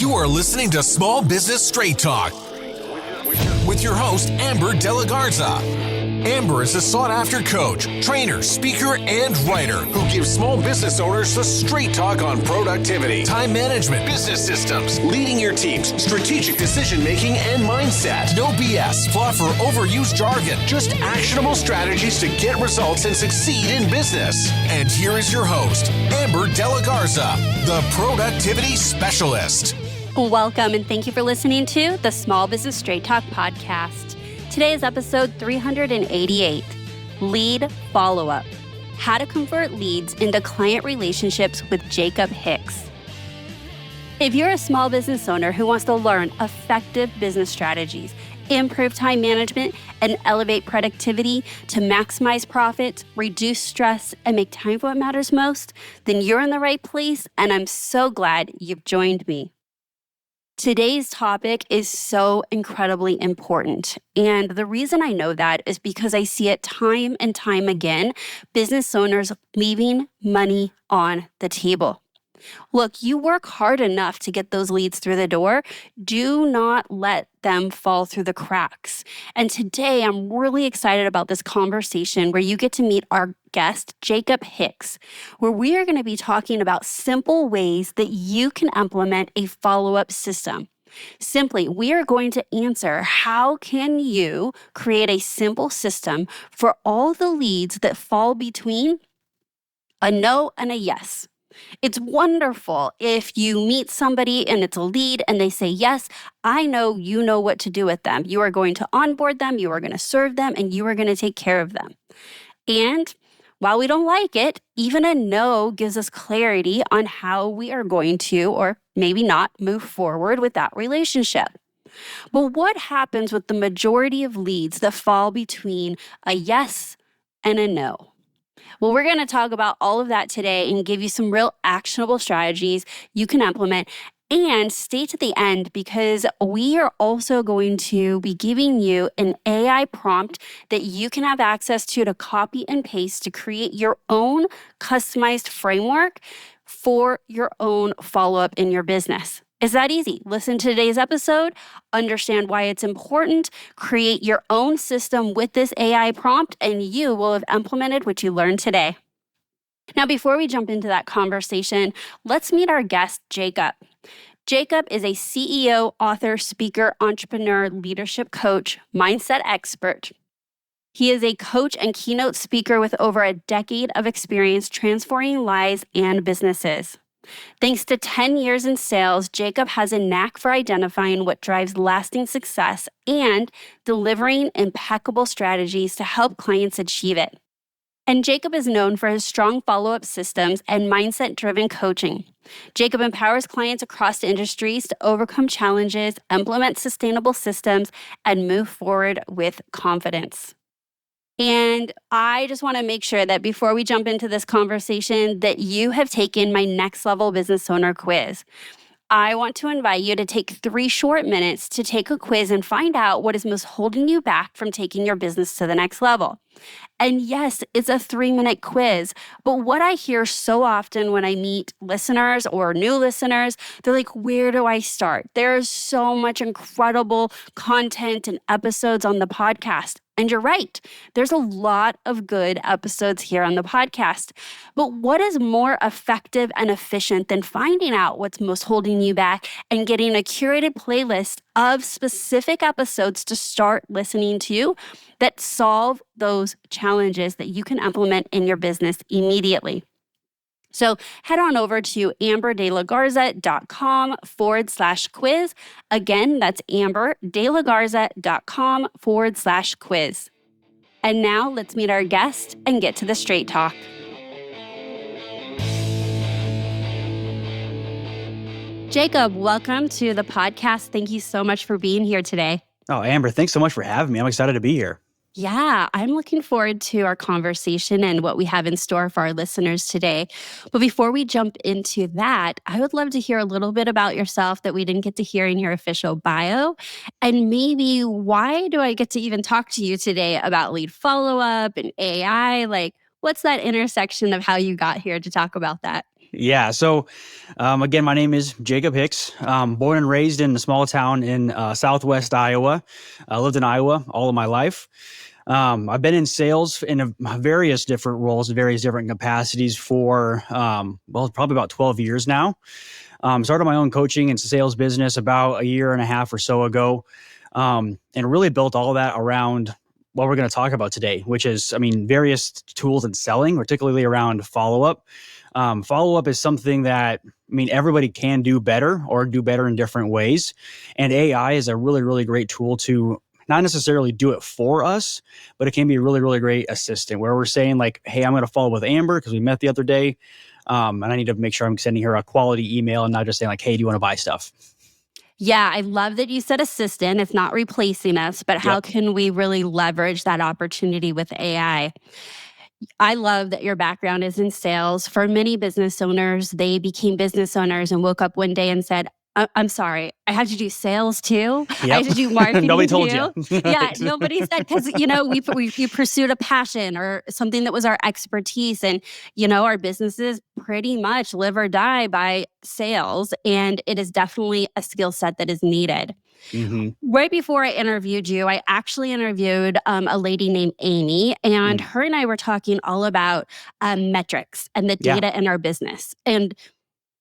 You are listening to Small Business Straight Talk with your host, Amber De La Garza. Amber is a sought-after coach, trainer, speaker, and writer who gives small business owners the straight talk on productivity, time management, business systems, leading your teams, strategic decision-making, and mindset. No BS, fluff, or overused jargon. Just actionable strategies to get results and succeed in business. And here is your host, Amber De La Garza, the productivity specialist. Welcome, and thank you for listening to the Small Business Straight Talk podcast. Today is episode 388, Lead Follow-Up, How to Convert Leads into Client Relationships with Jacob Hicks. If you're a small business owner who wants to learn effective business strategies, improve time management, and elevate productivity to maximize profits, reduce stress, and make time for what matters most, then you're in the right place, and I'm so glad you've joined me. Today's topic is so incredibly important. And the reason I know that is because I see it time and time again, business owners leaving money on the table. Look, you work hard enough to get those leads through the door. Do not let them fall through the cracks. And today I'm really excited about this conversation where you get to meet our guest, Jacob Hicks, where we are going to be talking about simple ways that you can implement a follow-up system. Simply, we are going to answer how can you create a simple system for all the leads that fall between a no and a yes. It's wonderful if you meet somebody and it's a lead and they say, yes, I know you know what to do with them. You are going to onboard them, you are going to serve them, and you are going to take care of them. And while we don't like it, even a no gives us clarity on how we are going to, or maybe not, move forward with that relationship. But what happens with the majority of leads that fall between a yes and a no? Well, we're going to talk about all of that today and give you some real actionable strategies you can implement. And stay to the end because we are also going to be giving you an AI prompt that you can have access to copy and paste to create your own customized framework for your own follow-up in your business. It's that easy. Listen to today's episode, understand why it's important, create your own system with this AI prompt, and you will have implemented what you learned today. Now, before we jump into that conversation, let's meet our guest, Jacob. Jacob is a CEO, author, speaker, entrepreneur, leadership coach, mindset expert. He is a coach and keynote speaker with over a decade of experience transforming lives and businesses. Thanks to 10 years in sales, Jacob has a knack for identifying what drives lasting success and delivering impeccable strategies to help clients achieve it. And Jacob is known for his strong follow-up systems and mindset-driven coaching. Jacob empowers clients across industries to overcome challenges, implement sustainable systems, and move forward with confidence. And I just want to make sure that before we jump into this conversation that you have taken my Next Level Business Owner quiz. I want to invite you to take 3 short minutes to take a quiz and find out what is most holding you back from taking your business to the next level. And yes, it's a 3-minute quiz, but what I hear so often when I meet listeners or new listeners, they're like, where do I start? There's so much incredible content and episodes on the podcast. And you're right, there's a lot of good episodes here on the podcast. But what is more effective and efficient than finding out what's most holding you back and getting a curated playlist of specific episodes to start listening to that solve those challenges that you can implement in your business immediately? So head on over to amberdelagarza.com/quiz. Again, that's amberdelagarza.com/quiz. And now let's meet our guest and get to the straight talk. Jacob, welcome to the podcast. Thank you so much for being here today. Oh, Amber, thanks so much for having me. I'm excited to be here. Yeah, I'm looking forward to our conversation and what we have in store for our listeners today. But before we jump into that, I would love to hear a little bit about yourself that we didn't get to hear in your official bio. And maybe why do I get to even talk to you today about lead follow-up and AI? Like, what's that intersection of how you got here to talk about that? Yeah. So, again, my name is Jacob Hicks. Born and raised in a small town in southwest Iowa. I lived in Iowa all of my life. I've been in sales in various different roles, various different capacities for, probably about 12 years now. Started my own coaching and sales business about a year and a half or so ago, and really built all that around what we're going to talk about today, which is, various tools in selling, particularly around follow-up. Follow-up is something that, everybody can do better or do better in different ways. And AI is a really, really great tool to not necessarily do it for us, but it can be a really, really great assistant where we're saying like, hey, I'm going to follow with Amber because we met the other day. And I need to make sure I'm sending her a quality email and not just saying like, hey, do you want to buy stuff? Yeah, I love that you said assistant. It's not replacing us, but how can we really leverage that opportunity with AI? I love that your background is in sales. For many business owners, they became business owners and woke up one day and said, I'm sorry, I have to do sales too. I have to do marketing Nobody told too. you. Yeah, nobody said, because, we pursued a passion or something that was our expertise. And, our businesses pretty much live or die by sales. And it is definitely a skill set that is needed. Mm-hmm. Right before I interviewed you, I actually interviewed a lady named Amy, and her and I were talking all about metrics and the data in our business. And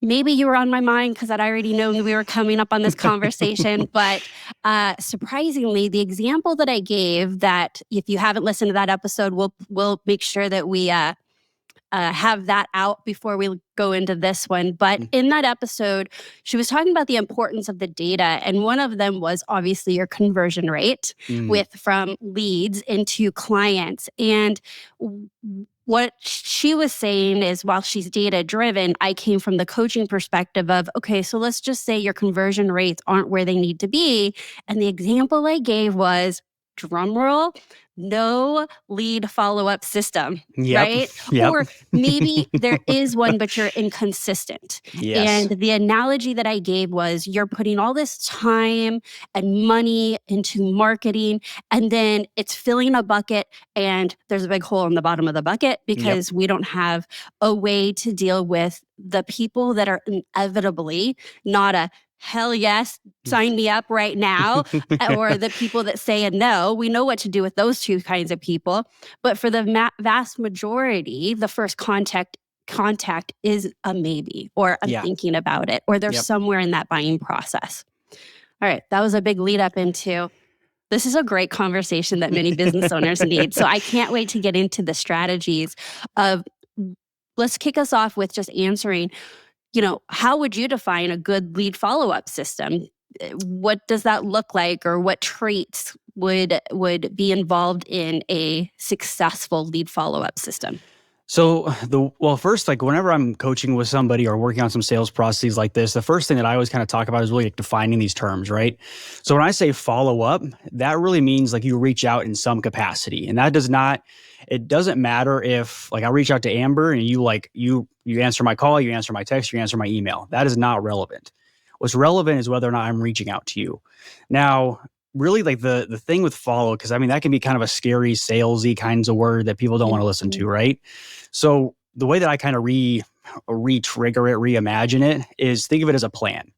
maybe you were on my mind because I'd already known we were coming up on this conversation. But surprisingly, the example that I gave, that if you haven't listened to that episode, we'll make sure that we have that out before we go into this one. But in that episode, she was talking about the importance of the data. And one of them was obviously your conversion rate from leads into clients. And what she was saying is, while she's data driven, I came from the coaching perspective of, okay, so let's just say your conversion rates aren't where they need to be. And the example I gave was, drum roll, no lead follow-up system, right? Yep. Or maybe there is one, but you're inconsistent. Yes. And the analogy that I gave was, you're putting all this time and money into marketing, and then it's filling a bucket and there's a big hole in the bottom of the bucket because we don't have a way to deal with the people that are inevitably not a hell yes, sign me up right now, or the people that say a no. We know what to do with those two kinds of people. But for the vast majority, the first contact is a maybe, or I'm thinking about it, or they're somewhere in that buying process. All right, that was a big lead up into, this is a great conversation that many business owners need. So I can't wait to get into the strategies of, let's kick us off with just answering, how would you define a good lead follow-up system? What does that look like, or what traits would be involved in a successful lead follow-up system? So first, like whenever I'm coaching with somebody or working on some sales processes like this, the first thing that I always kind of talk about is really like defining these terms, right? So when I say follow up, that really means like you reach out in some capacity. And that it doesn't matter if like I reach out to Amber and you answer my call, you answer my text, you answer my email. That is not relevant. What's relevant is whether or not I'm reaching out to you. Now, really, like the thing with follow, because that can be kind of a scary, salesy kinds of word that people don't want to listen to, right? So the way that I kind of re-trigger it, reimagine it, is think of it as a plan.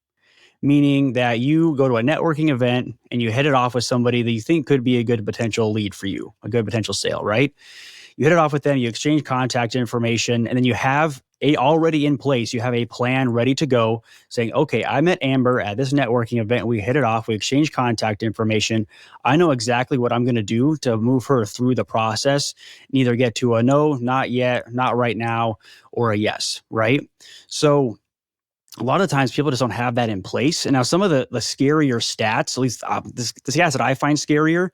Meaning that you go to a networking event and you hit it off with somebody that you think could be a good potential lead for you, a good potential sale, right? You hit it off with them, you exchange contact information, and then you have already in place, you have a plan ready to go saying, okay, I met Amber at this networking event. We hit it off. We exchanged contact information. I know exactly what I'm going to do to move her through the process and either get to a no, not yet, not right now, or a yes, right? So a lot of times people just don't have that in place. And now some of the scarier stats, at least the stats that I find scarier,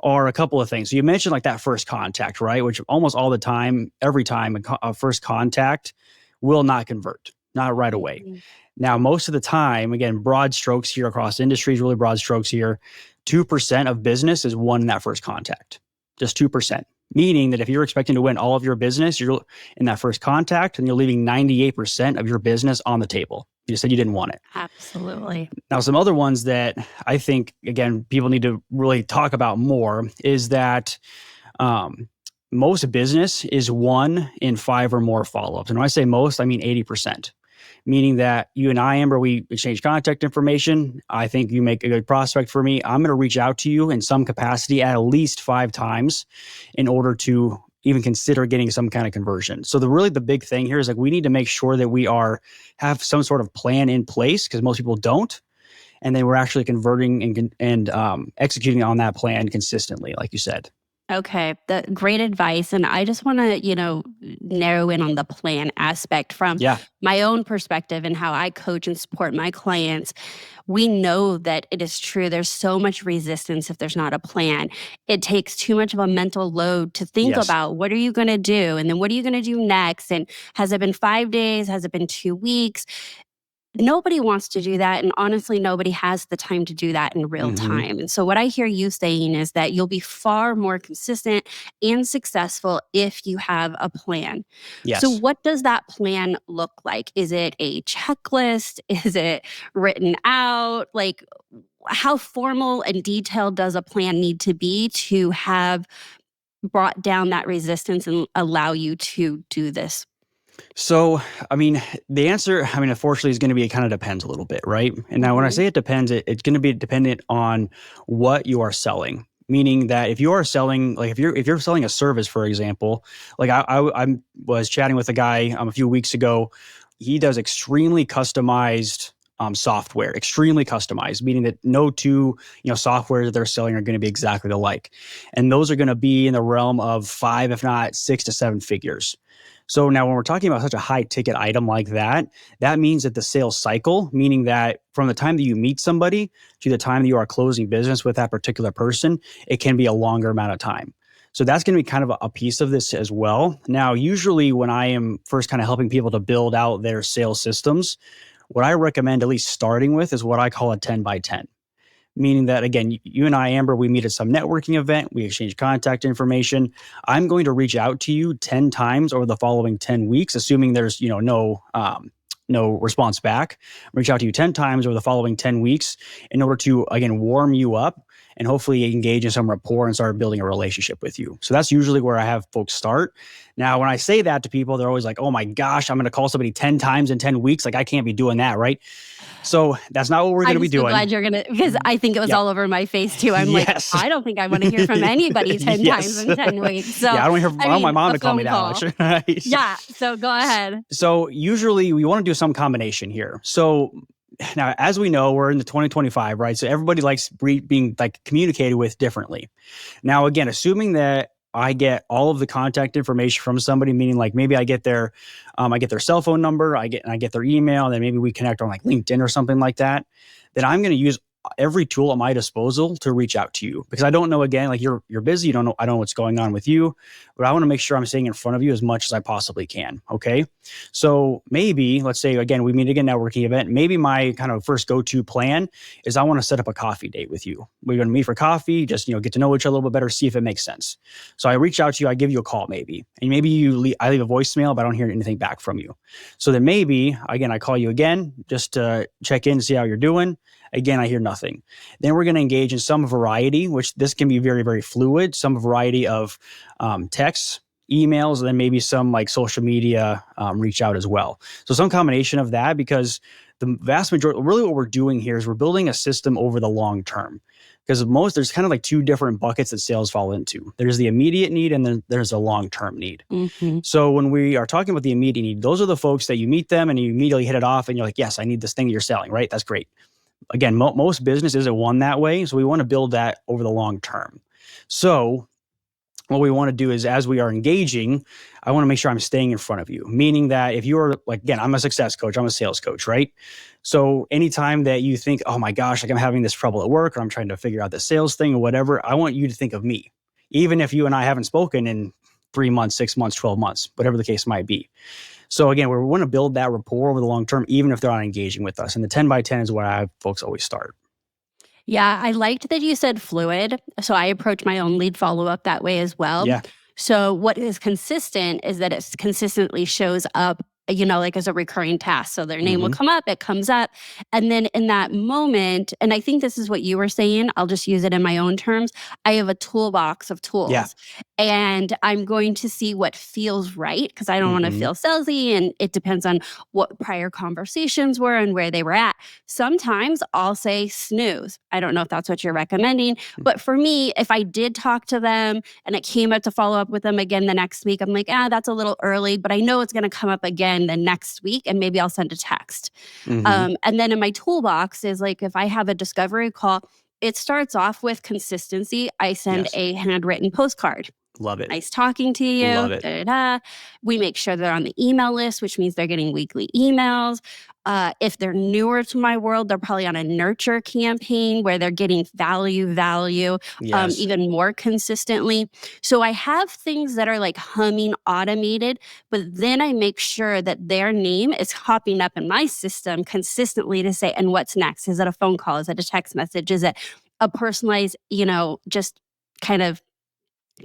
are a couple of things. So you mentioned like that first contact, right? Which almost all the time, every time a first contact will not convert, not right away. Mm-hmm. Now, most of the time, again, broad strokes here across industries, really broad strokes here, 2% of business is won in that first contact, just 2%. Meaning that if you're expecting to win all of your business, you're in that first contact and you're leaving 98% of your business on the table. You said you didn't want it. Absolutely. Now, some other ones that I think, again, people need to really talk about more is that most business is 1 in 5 or more follow-ups. And when I say most, I mean 80%. Meaning that you and I, Amber, we exchange contact information. I think you make a good prospect for me. I'm going to reach out to you in some capacity at least 5 times in order to even consider getting some kind of conversion. So the big thing here is like we need to make sure that we have some sort of plan in place, because most people don't. And then we're actually converting and executing on that plan consistently, like you said. Okay, great advice. And I just want to, narrow in on the plan aspect from my own perspective and how I coach and support my clients. We know that it is true. There's so much resistance if there's not a plan. It takes too much of a mental load to think about what are you going to do? And then what are you going to do next? And has it been 5 days? Has it been 2 weeks? Nobody wants to do that. And honestly, nobody has the time to do that in real time. And so what I hear you saying is that you'll be far more consistent and successful if you have a plan. Yes. So what does that plan look like? Is it a checklist? Is it written out? Like, how formal and detailed does a plan need to be to have brought down that resistance and allow you to do this? So, the answer, unfortunately, is going to be it kind of depends a little bit, right? And now when I say it depends, it's going to be dependent on what you are selling. Meaning that if you are selling, like if you're selling a service, for example, like I was chatting with a guy a few weeks ago. He does extremely customized software, extremely customized, meaning that no two software that they're selling are going to be exactly alike, and those are going to be in the realm of 5, if not 6 to 7 figures. So now when we're talking about such a high ticket item like that, that means that the sales cycle, meaning that from the time that you meet somebody to the time that you are closing business with that particular person, it can be a longer amount of time. So that's going to be kind of a piece of this as well. Now, usually when I am first kind of helping people to build out their sales systems, what I recommend at least starting with is what I call a 10 by 10. Meaning that, again, you and I, Amber, we meet at some networking event, we exchange contact information. I'm going to reach out to you 10 times over the following 10 weeks, assuming there's, no response back. Reach out to you 10 times over the following 10 weeks in order to, again, warm you up and hopefully engage in some rapport and start building a relationship with you. So that's usually where I have folks start. Now, when I say that to people, they're always like, oh my gosh, I'm going to call somebody 10 times in 10 weeks. Like, I can't be doing that, right? So that's not what we're going to be doing. I'm so glad you're going to, because I think it was all over my face too. I'm like, I don't think I want to hear from anybody 10 times in 10 weeks. So I don't hear from my mom to call me that much. Right? Yeah. So go ahead. So usually we want to do some combination here. So now, as we know, we're in the 2025, right? So everybody likes being like communicated with differently. Now, again, assuming that I get all of the contact information from somebody, meaning like maybe I get their cell phone number, I get their email, and then maybe we connect on like LinkedIn or something like that. Then I'm going to use every tool at my disposal to reach out to you, because I don't know, again, like you're busy. I don't know what's going on with you, but I want to make sure I'm staying in front of you as much as I possibly can. Okay. So maybe, let's say, again, we meet at a networking event. Maybe my kind of first go-to plan is I want to set up a coffee date with you. We're going to meet for coffee, just, get to know each other a little bit better, see if it makes sense. So I reach out to you, I give you a call maybe, and maybe I leave a voicemail, but I don't hear anything back from you. So then maybe, again, I call you again, just to check in, see how you're doing. Again, I hear nothing. Then we're going to engage in some variety, which this can be very, very fluid, some variety of texts, emails, and then maybe some like social media reach out as well. So some combination of that, because the vast majority, really what we're doing here is we're building a system over the long term. Because there's kind of like 2 different buckets that sales fall into. There's the immediate need and then there's a long-term need. Mm-hmm. So when we are talking about the immediate need, those are the folks that you meet them and you immediately hit it off and you're like, yes, I need this thing that you're selling, right? That's great. Again, most business isn't one that way. So we want to build that over the long term. So what we want to do is, as we are engaging, I want to make sure I'm staying in front of you. Meaning that if you're like, again, I'm a success coach, I'm a sales coach, right? So anytime that you think, oh my gosh, like I'm having this trouble at work, or I'm trying to figure out the sales thing or whatever, I want you to think of me. Even if you and I haven't spoken in 3 months, 6 months, 12 months, whatever the case might be. So again, we want to build that rapport over the long term, even if they're not engaging with us. And the 10 by 10 is where I have folks always start. Yeah, I liked that you said fluid. So I approach my own lead follow-up that way as well. Yeah. So what is consistent is that it consistently shows up, like as a recurring task. So their name will come up, it comes up. And then in that moment, and I think this is what you were saying, I'll just use it in my own terms, I have a toolbox of tools. Yeah. and I'm going to see what feels right because I don't want to feel salesy, and it depends on what prior conversations were and where they were at. Sometimes I'll say snooze. I don't know if that's what you're recommending, but for me, if I did talk to them and it came up to follow up with them again the next week, I'm like, that's a little early, but I know it's going to come up again the next week, and maybe I'll send a text. And then in my toolbox is like, if I have a discovery call, it starts off with consistency. I send a handwritten postcard. Love it. Nice talking to you. Love it. Da-da-da. We make sure they're on the email list, which means they're getting weekly emails. If they're newer to my world, they're probably on a nurture campaign where they're getting value, even more consistently. So I have things that are like humming automated, but then I make sure that their name is hopping up in my system consistently to say, and what's next? Is it a phone call? Is it a text message? Is it a personalized, just kind of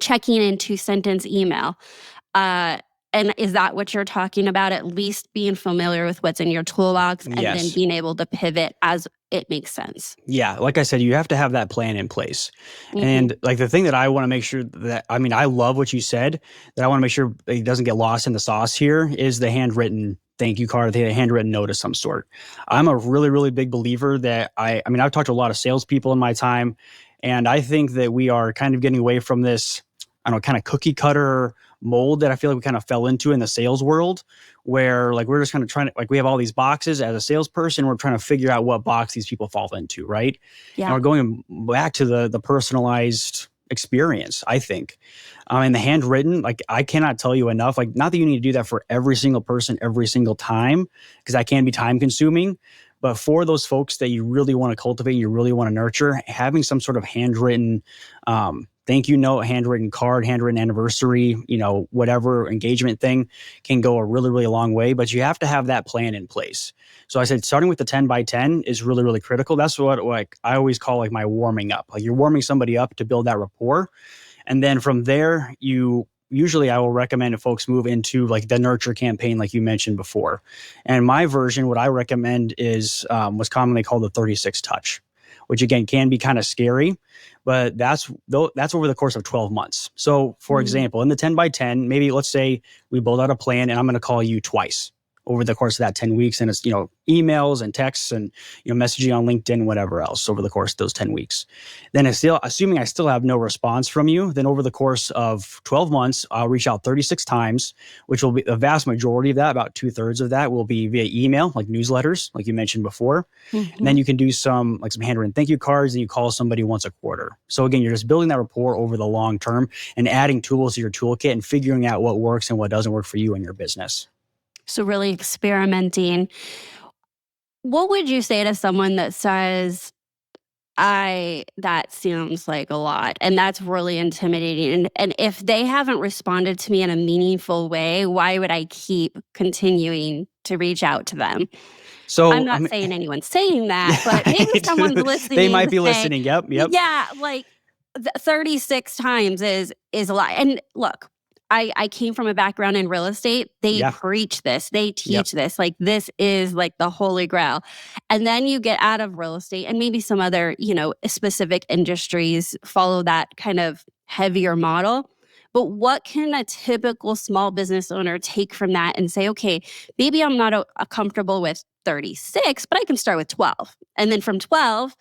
checking in 2-sentence email? And is that what you're talking about? At least being familiar with what's in your toolbox and then being able to pivot as it makes sense. Yeah. Like I said, you have to have that plan in place. And like the thing that I want to make sure that, I love what you said, that I want to make sure it doesn't get lost in the sauce here is the handwritten thank you card, the handwritten note of some sort. I'm a really, really big believer that I've talked to a lot of salespeople in my time, and I think that we are kind of getting away from this, kind of cookie cutter mold that I feel like we kind of fell into in the sales world, where like we're just kind of trying to, like, we have all these boxes as a salesperson, we're trying to figure out what box these people fall into, right? Yeah. And we're going back to the personalized experience, I think. And the handwritten, like, I cannot tell you enough, like, not that you need to do that for every single person every single time, because that can be time consuming. But for those folks that you really want to cultivate, you really want to nurture, having some sort of handwritten thank you note, handwritten card, handwritten anniversary, whatever engagement thing can go a really, really long way. But you have to have that plan in place. So I said, starting with the 10 by 10 is really, really critical. That's what I always call like my warming up. Like, you're warming somebody up to build that rapport. And then from there, usually I will recommend if folks move into like the nurture campaign, like you mentioned before. And my version, what I recommend is what's commonly called the 36 touch, which again can be kind of scary, but that's over the course of 12 months. So for example, in the 10 by 10, maybe let's say we build out a plan and I'm going to call you twice over the course of that 10 weeks. And it's, emails and texts and, messaging on LinkedIn, whatever else over the course of those 10 weeks. Then assuming I still have no response from you, then over the course of 12 months, I'll reach out 36 times, which will be the vast majority of that, about 2/3 of that will be via email, like newsletters, like you mentioned before. And then you can do some handwritten thank you cards, and you call somebody once a quarter. So again, you're just building that rapport over the long term and adding tools to your toolkit and figuring out what works and what doesn't work for you and your business. So really experimenting. What would you say to someone that says, that seems like a lot and that's really intimidating? And if they haven't responded to me in a meaningful way, why would I keep continuing to reach out to them? So I'm not saying anyone's saying that, but maybe someone's listening. They might be listening. Yep. Yeah. Like 36 times is a lot. And look, I came from a background in real estate. They preach this. They teach this. Like, this is like the holy grail. And then you get out of real estate and maybe some other, specific industries follow that kind of heavier model. But what can a typical small business owner take from that and say, okay, maybe I'm not comfortable with 36, but I can start with 12. And then from 12,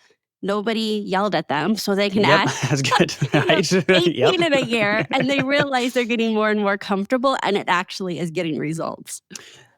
nobody yelled at them, so they can add that's good. 18 in a year, and they realize they're getting more and more comfortable, and it actually is getting results.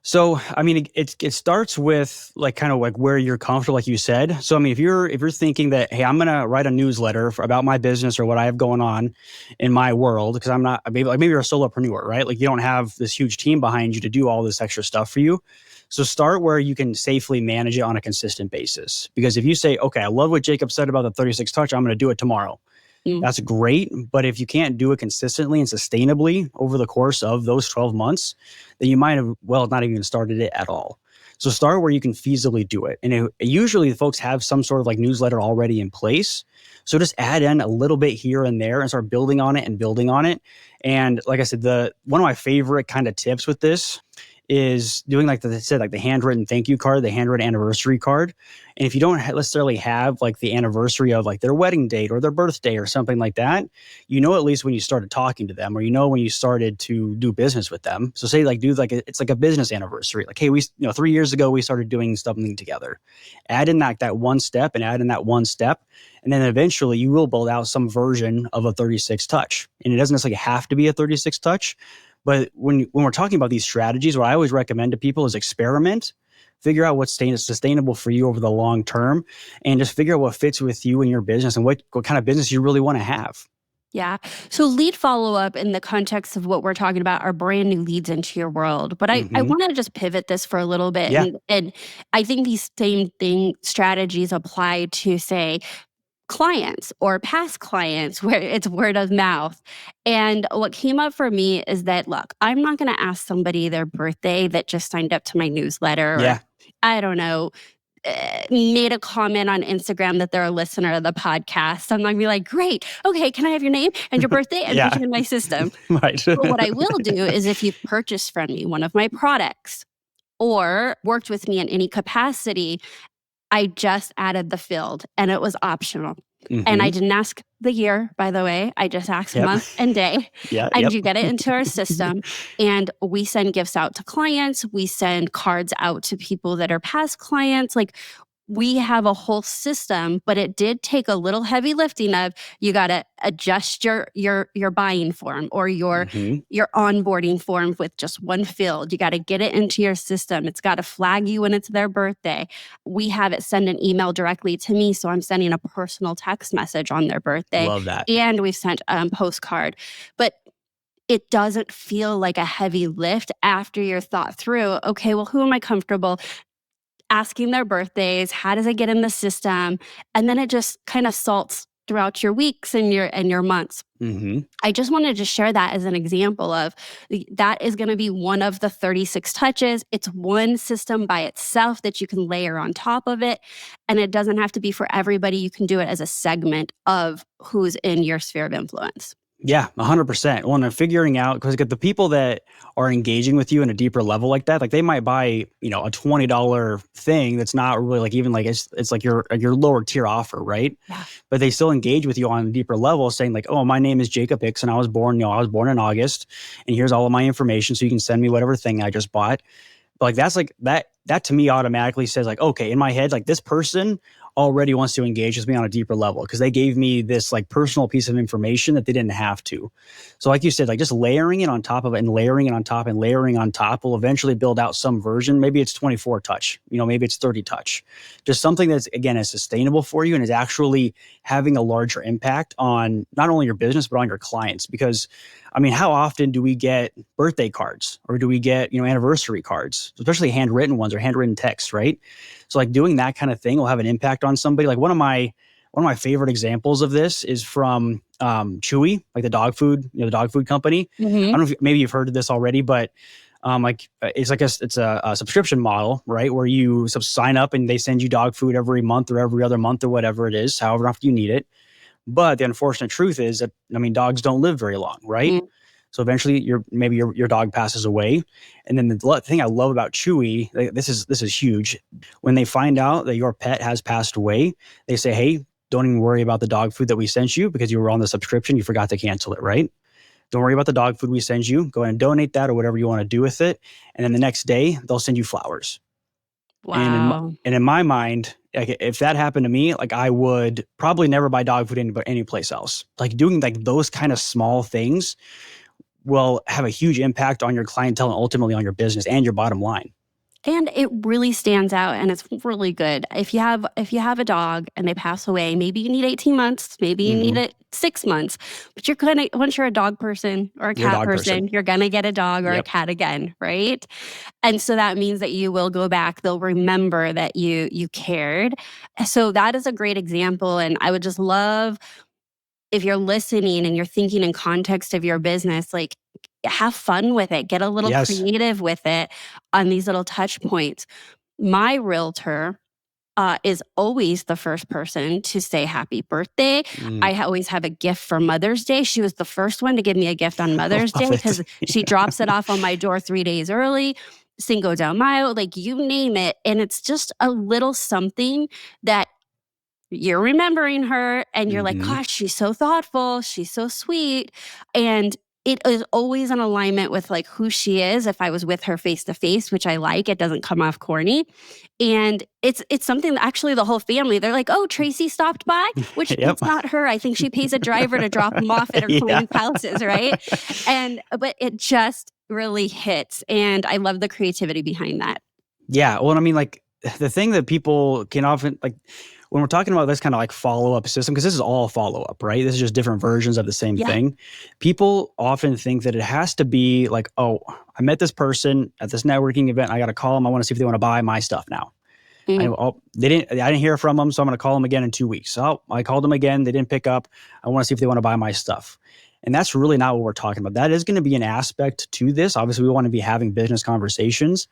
So, it starts with like kind of like where you're comfortable, like you said. So, if you're thinking that, hey, I'm going to write a newsletter about my business or what I have going on in my world, because I'm not, maybe you're a solopreneur, right? Like, you don't have this huge team behind you to do all this extra stuff for you. So start where you can safely manage it on a consistent basis. Because if you say, okay, I love what Jacob said about the 36 touch, I'm going to do it tomorrow. That's great. But if you can't do it consistently and sustainably over the course of those 12 months, then you might have, not even started it at all. So start where you can feasibly do it. And usually the folks have some sort of like newsletter already in place. So just add in a little bit here and there and start building on it and building on it. And like I said, one of my favorite kind of tips with this is doing like they said, like the handwritten thank you card, the handwritten anniversary card. And if you don't necessarily have like the anniversary of like their wedding date or their birthday or something like that, at least when you started talking to them, or when you started to do business with them. So say like it's like a business anniversary. Like, hey, we 3 years ago we started doing something together. Add in that one step, and then eventually you will build out some version of a 36 touch. And it doesn't necessarily have to be a 36 touch. But when we're talking about these strategies, what I always recommend to people is experiment, figure out what's sustainable for you over the long term, and just figure out what fits with you and your business and what kind of business you really want to have. Yeah. So lead follow-up in the context of what we're talking about are brand new leads into your world. But I want to just pivot this for a little bit. Yeah. And I think these same strategies apply to, say, clients or past clients where it's word of mouth. And what came up for me is that, look, I'm not going to ask somebody their birthday that just signed up to my newsletter. Yeah. Or, I don't know, made a comment on Instagram that they're a listener of the podcast. I'm not going to be like, great. Okay, can I have your name and your birthday and put you in my system? Right. But what I will do is if you've purchased from me one of my products or worked with me in any capacity, I just added the field and it was optional. And I didn't ask the year, by the way. I just asked month and day. And you get it into our system. And we send gifts out to clients. We send cards out to people that are past clients. Like, we have a whole system, but it did take a little heavy lifting of you got to adjust your buying form or your onboarding form with just one field. You got to get it into your system. It's got to flag you when it's their birthday. We have it send an email directly to me, so I'm sending a personal text message on their birthday. Love that. And we've sent a postcard. But it doesn't feel like a heavy lift after you're thought through, okay, well, who am I comfortable asking their birthdays? How does it get in the system? And then it just kind of salts throughout your weeks and your months. I just wanted to share that as an example of that is going to be one of the 36 touches. It's one system by itself that you can layer on top of it. And it doesn't have to be for everybody. You can do it as a segment of who's in your sphere of influence. Yeah, 100%. Well, and figuring out, because the people that are engaging with you in a deeper level like that, like they might buy, a $20 thing that's not really like even like it's like your lower tier offer, right? Yeah. But they still engage with you on a deeper level, saying like, oh, my name is Jacob Hicks, and I was born in August, and here's all of my information, so you can send me whatever thing I just bought. But like that's like that to me automatically says like, okay, in my head, like this person already wants to engage with me on a deeper level because they gave me this like personal piece of information that they didn't have to. So like you said, like just layering it on top of it and layering it on top and layering on top will eventually build out some version. Maybe it's 24 touch, maybe it's 30 touch, just something that's, again, is sustainable for you and is actually having a larger impact on not only your business, but on your clients. Because I mean, how often do we get birthday cards or do we get, anniversary cards, especially handwritten ones or handwritten texts, right? So like doing that kind of thing will have an impact on somebody. Like one of my favorite examples of this is from Chewy, like the dog food, the dog food company. I don't know if maybe you've heard of this already, but it's a subscription model, right? Where you sign up and they send you dog food every month or every other month or whatever it is, however often you need it. But the unfortunate truth is that, dogs don't live very long, right? So eventually your dog passes away. And then the thing I love about Chewy, this is huge. When they find out that your pet has passed away, they say, hey, don't even worry about the dog food that we sent you because you were on the subscription. You forgot to cancel it, right? Don't worry about the dog food we send you. Go ahead and donate that or whatever you want to do with it. And then the next day, they'll send you flowers. Wow. And in my mind, like if that happened to me, like I would probably never buy dog food any place else. Like doing like those kind of small things will have a huge impact on your clientele and ultimately on your business and your bottom line. And it really stands out and it's really good. If you have a dog and they pass away, maybe you need 18 months, maybe you need it 6 months, but once you're a dog person or a cat person, you're going to get a dog or a cat again, right? And so that means that you will go back. They'll remember that you cared. So that is a great example. And I would just love, if you're listening and you're thinking in context of your business, like have fun with it, get a little creative with it on these little touch points. My realtor is always the first person to say happy birthday. I always have a gift for Mother's Day. She was the first one to give me a gift on Mother's Day because she drops it off on my door 3 days early. Cinco de Mayo, like you name it. And it's just a little something that you're remembering her and you're like, Mm-hmm. gosh, she's so thoughtful. She's so sweet. And it is always in alignment with like who she is. If I was with her face to face, which I like, it doesn't come off corny. And it's something that actually the whole family, they're like, oh, Tracy stopped by, which Yep. it's not her. I think she pays a driver to drop them off at her Yeah. clients' houses, right? But it just really hits. And I love the creativity behind that. Yeah. Well, I mean, like the thing that people can often like when we're talking about this kind of like follow-up system, because this is all follow-up, right? This is just different versions of the same Yeah. thing. People often think that it has to be like, oh, I met this person at this networking event. I got to call them. I want to see if they want to buy my stuff now. Mm. I didn't hear from them, so I'm going to call them again in 2 weeks. Oh, I called them again. They didn't pick up. I want to see if they want to buy my stuff. And that's really not what we're talking about. That is going to be an aspect to this. Obviously, we want to be having business conversations,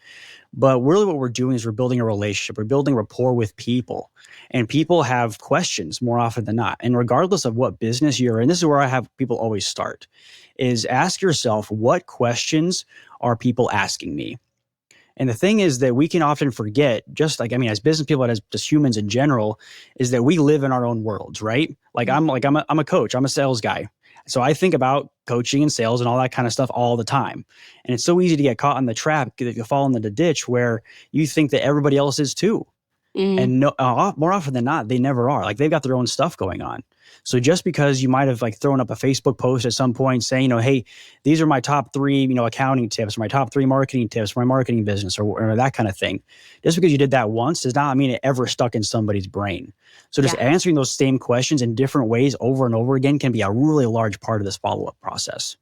but really what we're doing is we're building a relationship. We're building rapport with people, and people have questions more often than not. And regardless of what business you're in, this is where I have people always start, is ask yourself, what questions are people asking me? And the thing is that we can often forget, just like, I mean, as business people, as just humans in general, is that we live in our own worlds, right? I'm a coach, I'm a sales guy. So I think about coaching and sales and all that kind of stuff all the time. And it's so easy to get caught in the trap, you fall into the ditch where you think that everybody else is too. Mm. And no, more often than not, they never are. Like they've got their own stuff going on. So just because you might have like thrown up a Facebook post at some point saying, hey, these are my top 3, accounting tips, or my top 3 marketing tips for my marketing business, or that kind of thing. Just because you did that once does not mean it ever stuck in somebody's brain. So just answering those same questions in different ways over and over again can be a really large part of this follow-up process.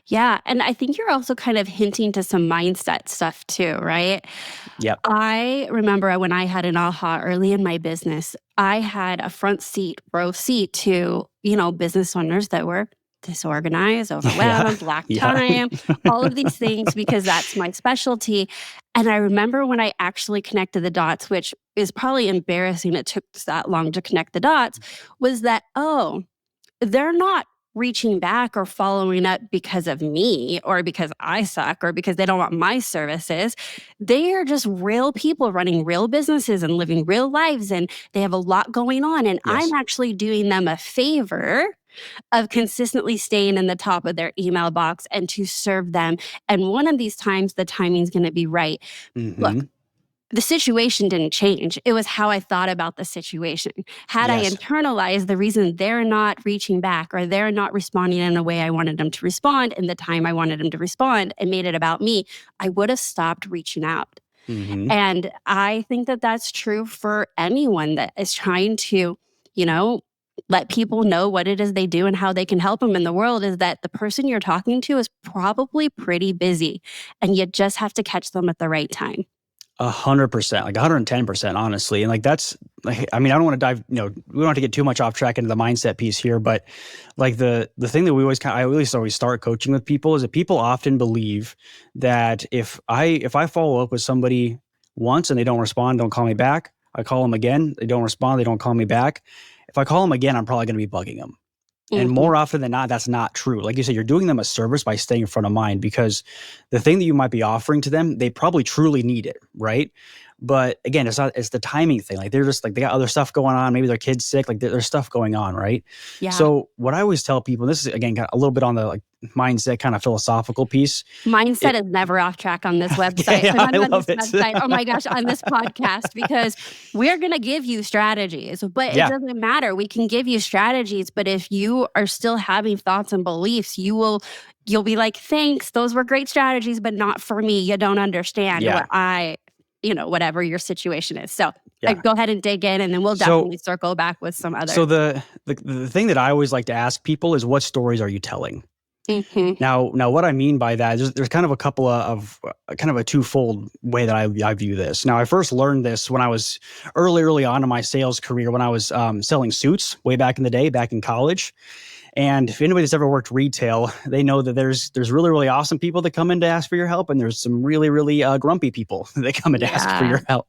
Yeah. And I think you're also kind of hinting to some mindset stuff too, right? Yep. I remember when I had an aha early in my business, I had a row seat to, business owners that were disorganized, overwhelmed, lack time, all of these things, because that's my specialty. And I remember when I actually connected the dots, which is probably embarrassing, it took that long to connect the dots, was that, they're not reaching back or following up because of me or because I suck or because they don't want my services. They are just real people running real businesses and living real lives, and they have a lot going on. And I'm actually doing them a favor of consistently staying in the top of their email box and to serve them. And one of these times, the timing's going to be right. Mm-hmm. Look, the situation didn't change. It was how I thought about the situation. Had I internalized the reason they're not reaching back or they're not responding in a way I wanted them to respond in the time I wanted them to respond and made it about me, I would have stopped reaching out. Mm-hmm. And I think that that's true for anyone that is trying to, let people know what it is they do and how they can help them in the world, is that the person you're talking to is probably pretty busy and you just have to catch them at the right time. 100%, like 110%, honestly. And like, that's like, I mean, I don't want to dive, we don't have to get too much off track into the mindset piece here, but like the thing that I always start coaching with people is that people often believe that if I follow up with somebody once and they don't respond, don't call me back, I call them again, they don't respond, they don't call me back. If I call them again, I'm probably going to be bugging them. And more often than not, that's not true. Like you said, you're doing them a service by staying in front of mind, because the thing that you might be offering to them, they probably truly need it, right? But again, it's the timing thing. Like they're just like, they got other stuff going on. Maybe their kid's sick. Like there's stuff going on, right? Yeah. So what I always tell people, this is again a little bit on the like mindset kind of philosophical piece. Mindset is never off track on this website. I love it. Oh my gosh, on this podcast, because we're going to give you strategies, but it doesn't matter. We can give you strategies, but if you are still having thoughts and beliefs, you'll be like, thanks, those were great strategies, but not for me. You don't understand what whatever your situation is. So go ahead and dig in, and then we'll definitely circle back with some other. So the thing that I always like to ask people is, what stories are you telling? Mm-hmm. Now, what I mean by that is there's kind of a couple of kind of a twofold way that I view this. Now, I first learned this when I was early on in my sales career, when I was selling suits way back in the day, back in college. And if anybody's ever worked retail, they know that there's really, really awesome people that come in to ask for your help, and there's some really, really grumpy people that come in to ask for your help.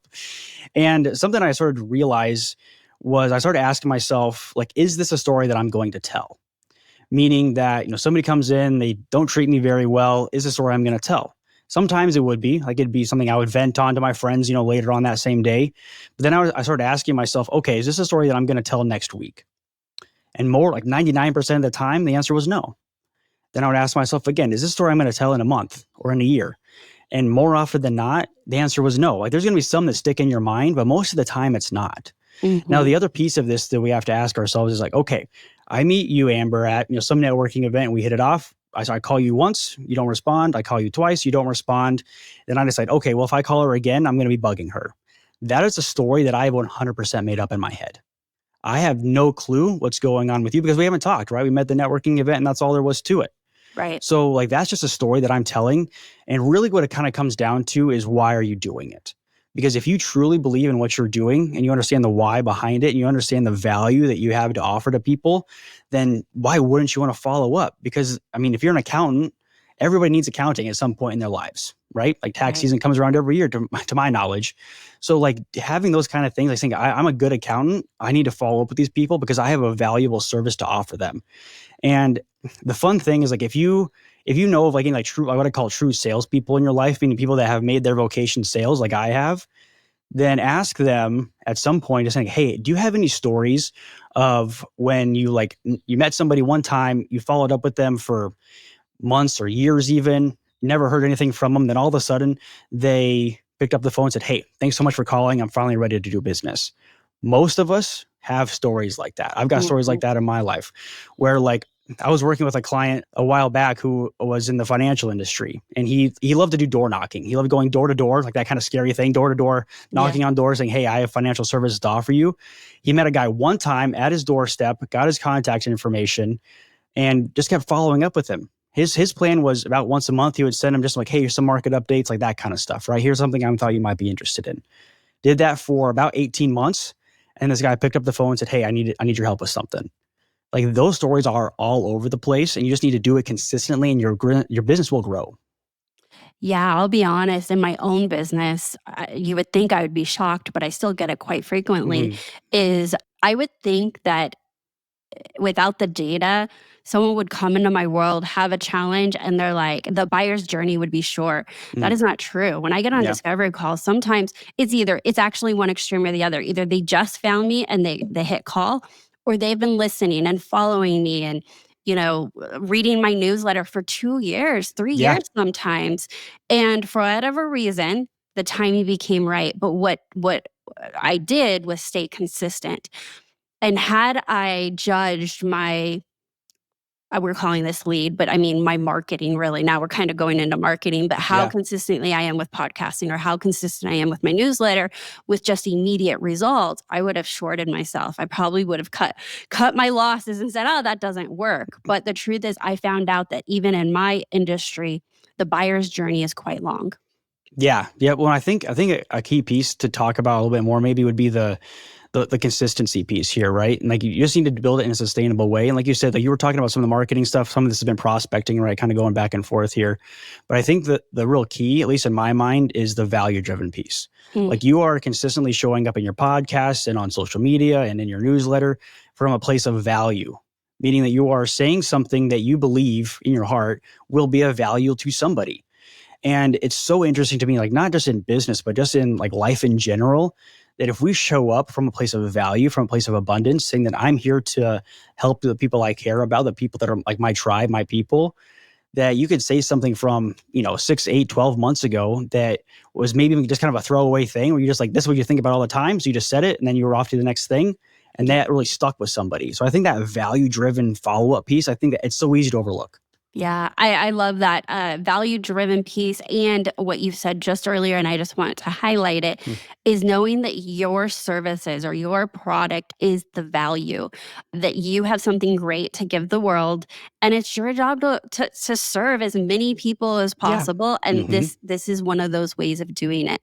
And something I started to realize was I started asking myself, like, is this a story that I'm going to tell? Meaning that, somebody comes in, they don't treat me very well. Is this a story I'm going to tell? Sometimes it would be like, it'd be something I would vent on to my friends, later on that same day. But then I started asking myself, okay, is this a story that I'm going to tell next week? And more like 99% of the time, the answer was no. Then I would ask myself again, is this story I'm going to tell in a month or in a year? And more often than not, the answer was no. Like, there's going to be some that stick in your mind, but most of the time it's not. Now, the other piece of this that we have to ask ourselves is like, okay, I meet you, Amber, at some networking event. We hit it off. I call you once, you don't respond. I call you twice, you don't respond. Then I decide, okay, well, if I call her again, I'm going to be bugging her. That is a story that I have 100% made up in my head. I have no clue what's going on with you because we haven't talked, right? We met at the networking event and that's all there was to it. Right. So like, that's just a story that I'm telling. And really what it kind of comes down to is, why are you doing it? Because if you truly believe in what you're doing and you understand the why behind it and you understand the value that you have to offer to people, then why wouldn't you want to follow up? Because I mean, if you're an accountant, everybody needs accounting at some point in their lives, right? Like tax season comes around every year to my knowledge. So like having those kind of things, I think I'm a good accountant. I need to follow up with these people because I have a valuable service to offer them. And the fun thing is, like, if you know of like any like true, what I call true salespeople in your life, meaning people that have made their vocation sales like I have, then ask them at some point to say, hey, do you have any stories of when you met somebody one time, you followed up with them for months or years even, never heard anything from them, then all of a sudden they picked up the phone and said, hey, thanks so much for calling. I'm finally ready to do business. Most of us have stories like that. I've got stories like that in my life where like I was working with a client a while back who was in the financial industry, and he loved to do door knocking. He loved going door to door, like that kind of scary thing, door to door, knocking on doors saying, hey, I have financial services to offer you. He met a guy one time at his doorstep, got his contact information, and just kept following up with him. His plan was about once a month, he would send him just like, hey, here's some market updates, like that kind of stuff, right? Here's something I thought you might be interested in. Did that for about 18 months. And this guy picked up the phone and said, hey, I need your help with something. Like, those stories are all over the place, and you just need to do it consistently, and your business will grow. Yeah, I'll be honest. In my own business, you would think I would be shocked, but I still get it quite frequently, is I would think that without the data, someone would come into my world, have a challenge, and they're like, the buyer's journey would be short. That is not true. When I get on discovery calls, sometimes it's actually one extreme or the other. Either they just found me and they hit call, or they've been listening and following me and reading my newsletter for 2 years, 3 years sometimes. And for whatever reason, the timing became right. But what I did was stay consistent. And had I judged we're calling this lead, but I mean my marketing really. Now we're kind of going into marketing, but how consistently I am with podcasting or how consistent I am with my newsletter with just immediate results, I would have shorted myself. I probably would have cut my losses and said, oh, that doesn't work. But the truth is, I found out that even in my industry, the buyer's journey is quite long. Yeah. Well, I think a key piece to talk about a little bit more maybe would be the consistency piece here, right? And like, you just need to build it in a sustainable way. And like you said, like you were talking about some of the marketing stuff, some of this has been prospecting, right? Kind of going back and forth here. But I think that the real key, at least in my mind, is the value-driven piece. Like, you are consistently showing up in your podcast and on social media and in your newsletter from a place of value, meaning that you are saying something that you believe in your heart will be of value to somebody. And it's so interesting to me, like not just in business, but just in like life in general, that if we show up from a place of value, from a place of abundance, saying that I'm here to help the people I care about, the people that are like my tribe, my people, that you could say something from, 6, 8, 12 months ago that was maybe just kind of a throwaway thing where you're just like, this is what you think about all the time. So you just said it and then you were off to the next thing. And that really stuck with somebody. So I think that value-driven follow-up piece, I think that it's so easy to overlook. Yeah, I love that value-driven piece. And what you said just earlier, and I just want to highlight it, is knowing that your services or your product is the value, that you have something great to give the world, and it's your job to serve as many people as possible. And this is one of those ways of doing it.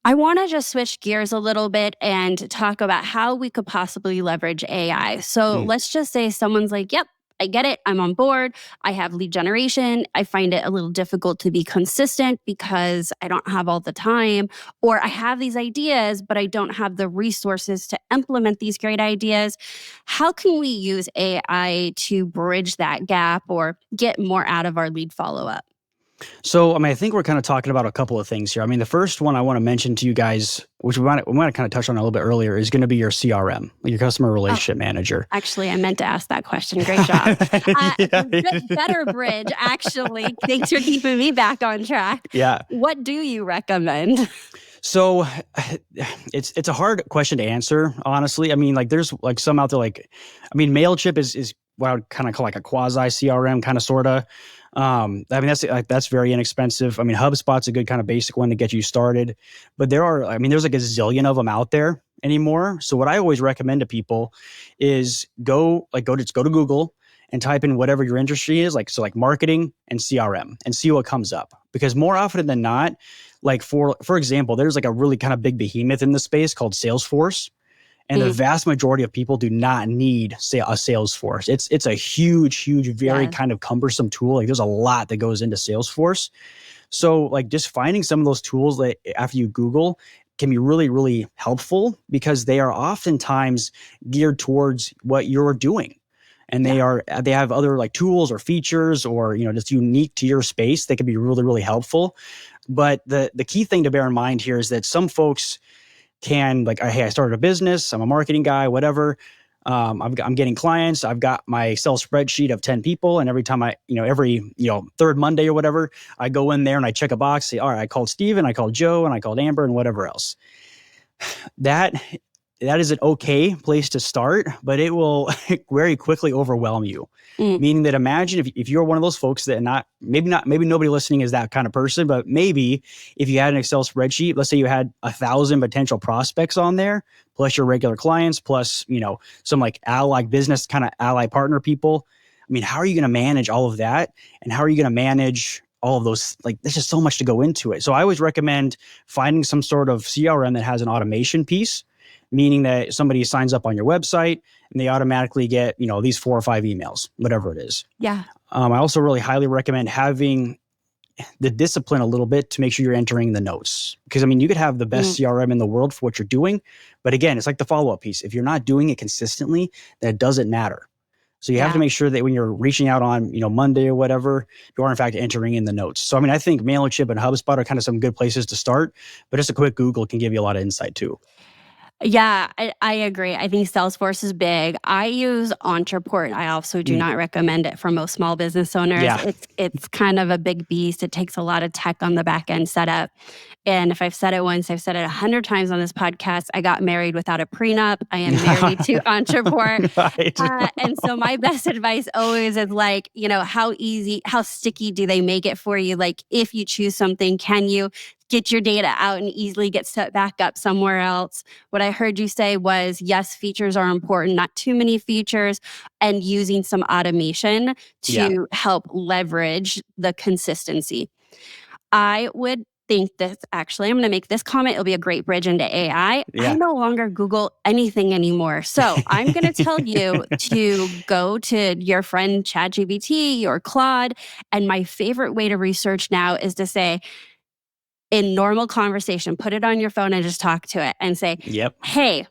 I want to just switch gears a little bit and talk about how we could possibly leverage AI. So let's just say someone's like, yep, I get it. I'm on board. I have lead generation. I find it a little difficult to be consistent because I don't have all the time, or I have these ideas, but I don't have the resources to implement these great ideas. How can we use AI to bridge that gap or get more out of our lead follow-up? So, I mean, I think we're kind of talking about a couple of things here. I mean, the first one I want to mention to you guys, which we might kind of touch on a little bit earlier, is going to be your CRM, your customer relationship manager. Actually, I meant to ask that question. Great job. Better bridge, actually. Thanks for keeping me back on track. Yeah. What do you recommend? So it's a hard question to answer, honestly. I mean, like there's like some out there, like, I mean, MailChimp is what I would kind of call like a quasi CRM kind of sorta. I mean, that's very inexpensive. I mean, HubSpot's a good kind of basic one to get you started, but there's like a zillion of them out there anymore. So what I always recommend to people is go to Google and type in whatever your industry is, like marketing and CRM, and see what comes up. Because more often than not, like for example, there's like a really kind of big behemoth in the space called Salesforce. And the vast majority of people do not need a Salesforce. It's a huge, very kind of cumbersome tool. Like there's a lot that goes into Salesforce. So like just finding some of those tools that after you Google can be really, really helpful, because they are oftentimes geared towards what you're doing. And they have other like tools or features or, just unique to your space. They can be really, really helpful. But the key thing to bear in mind here is that some folks can like, hey, I started a business, I'm a marketing guy, whatever. I'm getting clients. I've got my Excel spreadsheet of 10 people. And every time every third Monday or whatever, I go in there and I check a box, say, all right, I called Steven, I called Joe, and I called Amber and whatever else. That is an okay place to start, but it will very quickly overwhelm you. Meaning that imagine if you're one of those folks that maybe nobody listening is that kind of person, but maybe if you had an Excel spreadsheet, let's say you had 1,000 potential prospects on there, plus your regular clients, plus, some like business kind of ally partner people. I mean, how are you going to manage all of that? And how are you going to manage all of those? Like, there's just so much to go into it. So I always recommend finding some sort of CRM that has an automation piece, meaning that somebody signs up on your website and they automatically get, these 4 or 5 emails, whatever it is. Yeah. I also really highly recommend having the discipline a little bit to make sure you're entering the notes. Because, I mean, you could have the best CRM in the world for what you're doing. But again, it's like the follow-up piece. If you're not doing it consistently, then it doesn't matter. So you have to make sure that when you're reaching out on, Monday or whatever, you are in fact entering in the notes. So, I mean, I think MailChimp and HubSpot are kind of some good places to start, but just a quick Google can give you a lot of insight too. Yeah, I agree. I think Salesforce is big. I use Entreport. I also do not recommend it for most small business owners. Yeah. It's kind of a big beast. It takes a lot of tech on the back end setup. And if I've said it once, I've said it 100 times on this podcast. I got married without a prenup. I am married to Entreport. Right. And so my best advice always is like, how sticky do they make it for you? Like if you choose something, can you get your data out and easily get set back up somewhere else? What I heard you say was, yes, features are important, not too many features, and using some automation to help leverage the consistency. I would think that actually, I'm going to make this comment. It'll be a great bridge into AI. Yeah. I no longer Google anything anymore. So I'm going to tell you to go to your friend ChatGPT or Claude. And my favorite way to research now is to say, in normal conversation, put it on your phone and just talk to it and say, hey,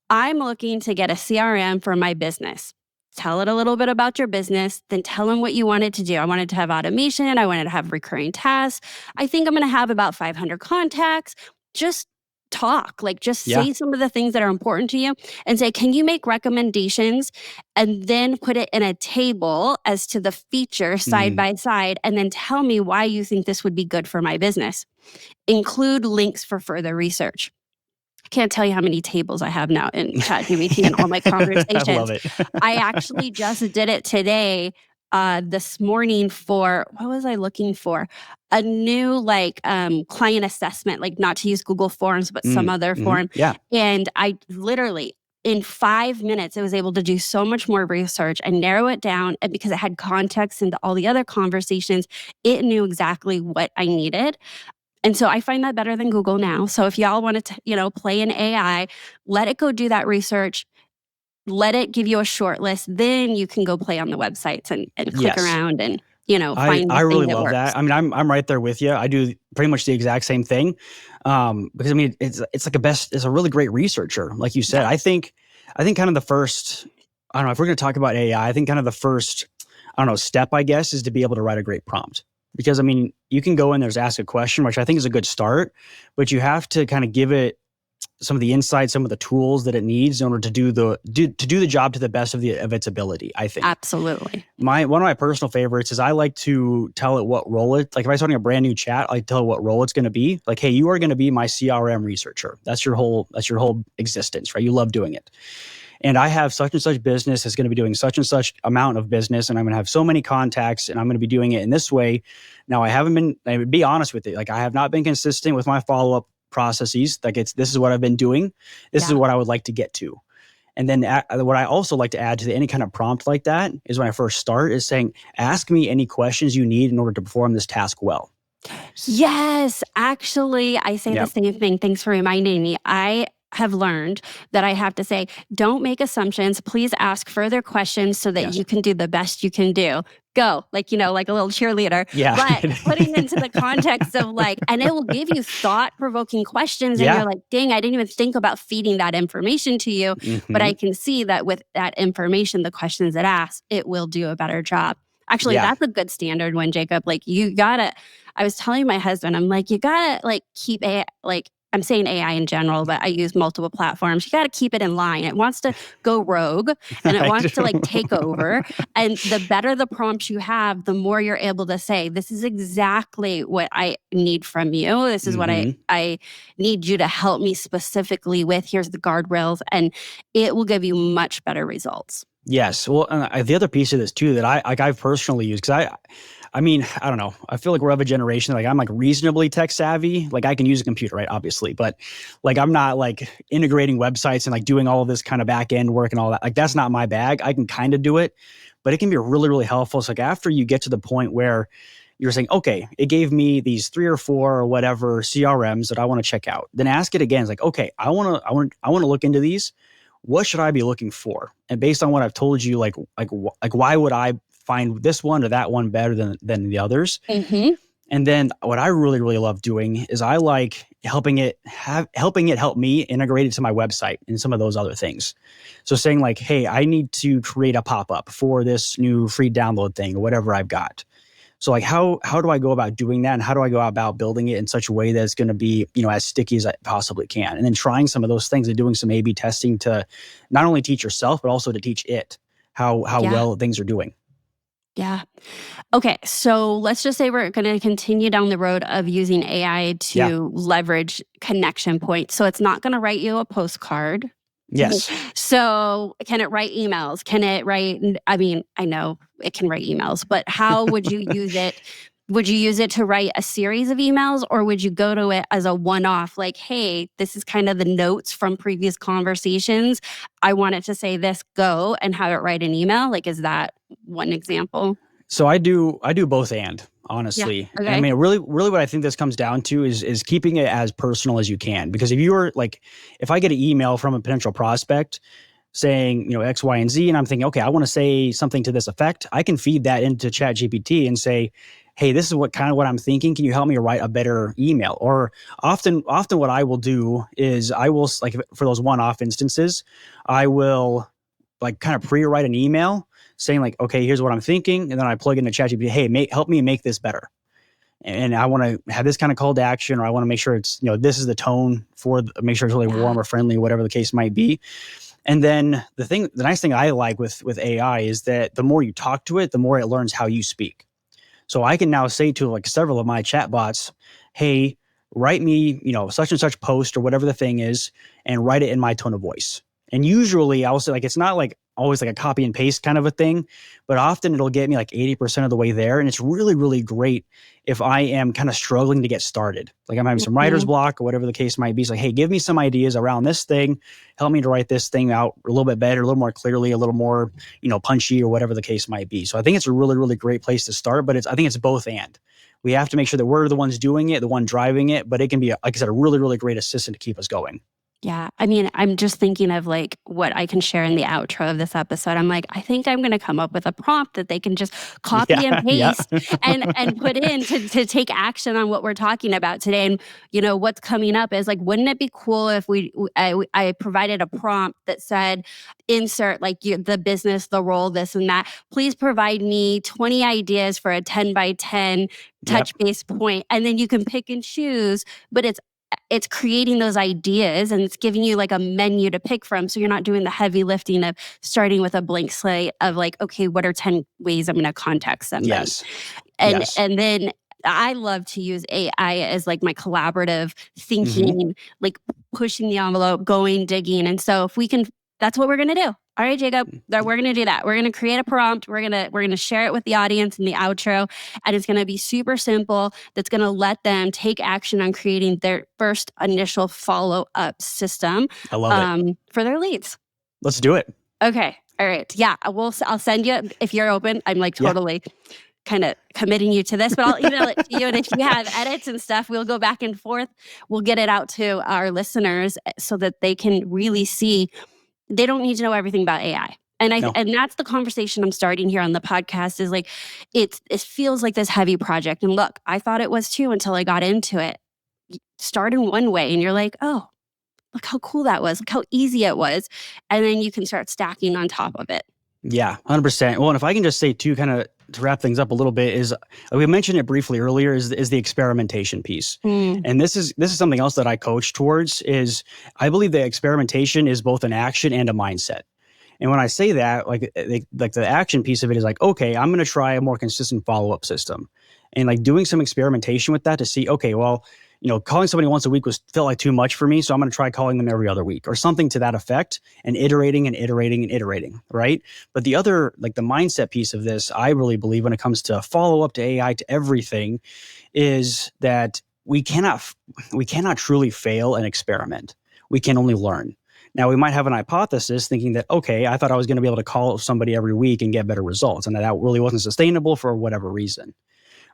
I'm looking to get a CRM for my business. Tell it a little bit about your business, then tell them what you want it to do. I want it to have automation. I want it to have recurring tasks. I think I'm going to have about 500 contacts. Just talk, say some of the things that are important to you and say, can you make recommendations? And then put it in a table as to the feature side by side, and then tell me why you think this would be good for my business. Include links for further research. I can't tell you how many tables I have now in ChatGPT and all my conversations. I love it. I actually just did it today, this morning for, what was I looking for? A new client assessment, like not to use Google Forms, but some other form. Yeah. And I literally, in 5 minutes, I was able to do so much more research and narrow it down. And because it had context into all the other conversations, it knew exactly what I needed. And so I find that better than Google now. So if y'all want to, play in AI, let it go do that research. Let it give you a short list. Then you can go play on the websites and click around and, find I really love works. that. I mean, I'm right there with you. I do pretty much the exact same thing. Because I mean, it's a really great researcher. Like you said, I think kind of the first, I don't know if we're going to talk about AI, I think kind of the first, step, I guess, is to be able to write a great prompt. Because I mean, you can go in there's ask a question, which I think is a good start, but you have to kind of give it some of the insights, some of the tools that it needs in order to do the job to the best of its ability, I think. Absolutely. One of my personal favorites is I like to tell it what role it, like if I'm starting a brand new chat, I tell it what role it's going to be. Like, hey, you are going to be my CRM researcher. That's your whole existence, right? You love doing it. And I have such and such business that's going to be doing such and such amount of business, and I'm going to have so many contacts, and I'm going to be doing it in this way. Now, I would be honest with it. Like, I have not been consistent with my follow-up processes. Like, this is what I've been doing. This is what I would like to get to. And then what I also like to add to any kind of prompt like that is when I first start is saying, ask me any questions you need in order to perform this task well. Yes, actually, I say the same thing. Thanks for reminding me. I have learned that I have to say, don't make assumptions. Please ask further questions so that you can do the best you can do. Go, like a little cheerleader. Yeah. But putting into the context of and it will give you thought-provoking questions. And you're like, dang, I didn't even think about feeding that information to you. Mm-hmm. But I can see that with that information, the questions it asks, it will do a better job. Actually, that's a good standard one, Jacob. I was telling my husband, I'm like, you gotta keep I'm saying AI in general, but I use multiple platforms. You got to keep it in line. It wants to go rogue and it wants to take over. And the better the prompts you have, the more you're able to say, this is exactly what I need from you. This is what I need you to help me specifically with. Here's the guardrails. And it will give you much better results. Yes. Well, the other piece of this too that I've personally used, because I mean, I don't know. I feel like we're of a generation, I'm reasonably tech savvy. I can use a computer, right? Obviously. But I'm not integrating websites and doing all of this kind of back end work and all that. That's not my bag. I can kind of do it, but it can be really, really helpful. It's after you get to the point where you're saying, okay, it gave me these 3 or 4 or whatever CRMs that I want to check out. Then ask it again. It's okay, I want to look into these. What should I be looking for? And based on what I've told you, why would I find this one or that one better than the others? Mm-hmm. And then what I really, really love doing is I like helping it help me integrate it to my website and some of those other things. So saying hey, I need to create a pop-up for this new free download thing or whatever I've got. So how do I go about doing that? And how do I go about building it in such a way that it's going to be, as sticky as I possibly can? And then trying some of those things and doing some A/B testing to not only teach yourself, but also to teach it how well things are doing. Yeah. Okay. So let's just say we're going to continue down the road of using AI to leverage connection points. So it's not going to write you a postcard. Yes. So can it write emails? Can it write, I know it can write emails, but how would you use it? Would you use it to write a series of emails, or would you go to it as a one-off? Hey, this is kind of the notes from previous conversations. I want it to say this, go, and have it write an email. Is that one example? So I do both and. Honestly. Yeah. Okay. Really what I think this comes down to is keeping it as personal as you can. Because if you were if I get an email from a potential prospect saying, X, Y, and Z, and I'm thinking, okay, I want to say something to this effect, I can feed that into ChatGPT and say, hey, this is what I'm thinking. Can you help me write a better email? Or often what I will do is I will, for those one-off instances, I will kind of pre-write an email saying okay, here's what I'm thinking. And then I plug into ChatGPT, hey, help me make this better. And I want to have this kind of call to action, or I want to make sure it's, this is the tone make sure it's really warm or friendly, whatever the case might be. And then the nice thing I like with AI is that the more you talk to it, the more it learns how you speak. So I can now say to several of my chatbots, hey, write me, such and such post or whatever the thing is, and write it in my tone of voice. And usually I'll say it's not always a copy and paste kind of a thing, but often it'll get me 80% of the way there. And it's really, really great if I am kind of struggling to get started. I'm having some writer's block or whatever the case might be. It's hey, give me some ideas around this thing. Help me to write this thing out a little bit better, a little more clearly, a little more, punchy or whatever the case might be. So I think it's a really, really great place to start, but I think it's both and. We have to make sure that we're the ones doing it, the one driving it, but it can be, like I said, a really, really great assistant to keep us going. Yeah. I mean, I'm just thinking of like what I can share in the outro of this episode. I'm like, I think I'm going to come up with a prompt that they can just copy and Yeah, yeah. paste and put in to take action on what we're talking about today. And, what's coming up is like, wouldn't it be cool if I provided a prompt that said, insert like the business, the role, this and that. Please provide me 20 ideas for a 10 by 10 Yep. touch base point. And then you can pick and choose, but it's creating those ideas and it's giving you like a menu to pick from. So you're not doing the heavy lifting of starting with a blank slate of like, okay, what are 10 ways I'm going to contact somebody? Yes. And Yes. and then I love to use AI as like my collaborative Hmm. thinking, like pushing the envelope, going, digging. And so if we can, that's what we're going to do. All right, Jacob, we're going to do that. We're going to create a prompt. We're going to share it with the audience in the outro, and it's going to be super simple. That's going to let them take action on creating their first initial follow-up system I love it. for their leads. Let's do it. Okay. All right. Yeah. I'll send you, if you're open, I'm like Yeah. totally kind of committing you to this, but I'll email it to you. And if you have edits and stuff, we'll go back and forth. We'll get it out to our listeners so that they can really see. They don't need to know everything about AI. No. And that's the conversation I'm starting here on the podcast is like, it feels like this heavy project. And look, I thought it was too until I got into it. Start in one way and you're like, oh, look how cool that was. Look how easy it was. And then you can start stacking on top of it. Yeah, 100%. Well, and if I can just say too, kind of to wrap things up a little bit, is we mentioned it briefly earlier, is the experimentation piece, and this is something else that I coach towards. Is I believe that experimentation is both an action and a mindset. And when I say that, like the action piece of it is like, okay, I'm going to try a more consistent follow up system, and like doing some experimentation with that to see, okay, well, calling somebody once a week felt like too much for me, so I'm going to try calling them every other week or something to that effect, and iterating and iterating and iterating, right? But the other, like the mindset piece of this, I really believe when it comes to follow up to AI to everything, is that we cannot truly fail and experiment. We can only learn. Now, we might have an hypothesis thinking that, okay, I thought I was going to be able to call somebody every week and get better results, and that really wasn't sustainable for whatever reason.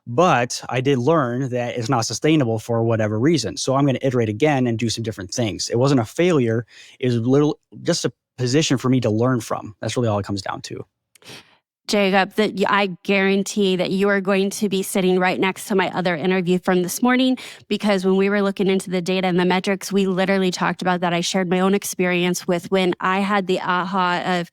But I did learn that it's not sustainable for whatever reason. So I'm going to iterate again and do some different things. It wasn't a failure. It was just a position for me to learn from. That's really all it comes down to. Jacob, that I guarantee that you are going to be sitting right next to my other interview from this morning, because when we were looking into the data and the metrics, we literally talked about that. I shared my own experience with when I had the aha of